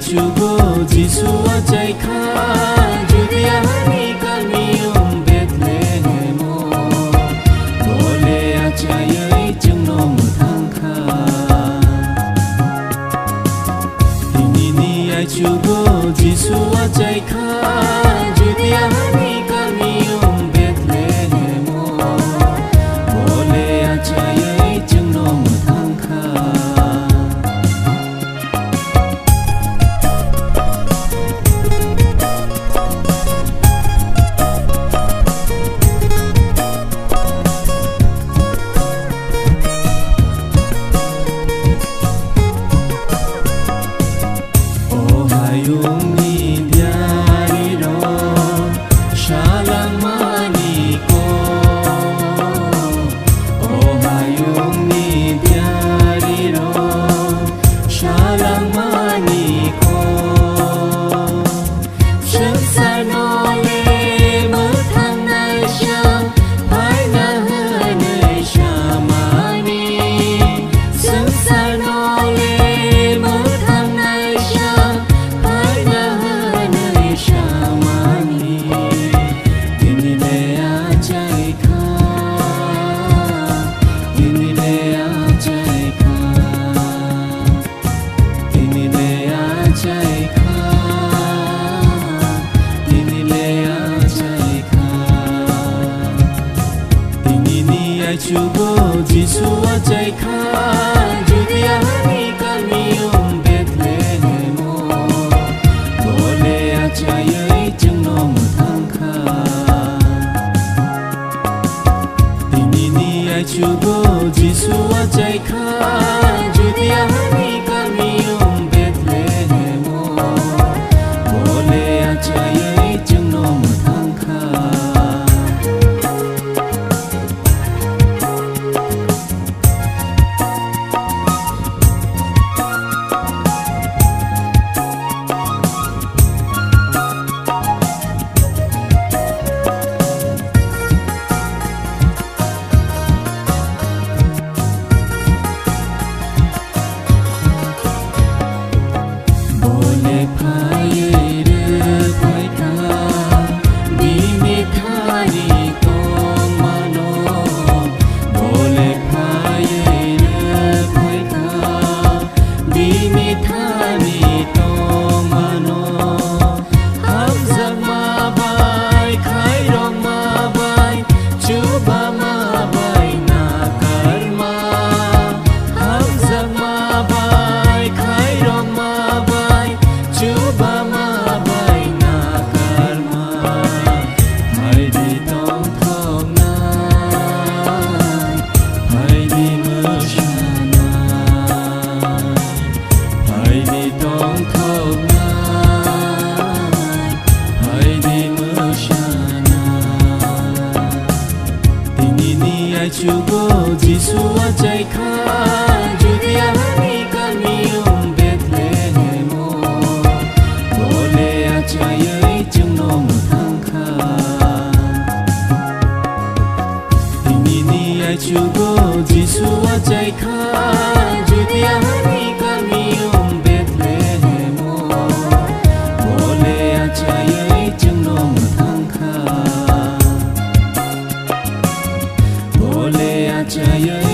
chugo Jisua jaika Judea ni kamium Bethlehem Bole achayai jengnom thangkha Tinini ai chugo Jisua jaika Judea ni kamium Bethlehem Bole achayai jengnom thangkha Ayumi diariro shalang maniko Oh ayumi diariro shalang maniko Shangsarnole mathang nai sham Pai na hanai shamani Shangsarnole mathang nai sham Chugo Jisua jaika Judea ni kamium Bethlehem Bole achayai jengnom thangkha Tinini ai chugo Jisua jaika Judea ni kamium Bethlehem Bole achayai jengnom thangkha Chugo Jisua jaika Judea ni kamium Bethlehem Bole achayai jengnom thangkha Tinini ai chugo Jisua jaika Judea ni kamium Bethlehem Bole achayai jengnom thangkha Bole achayai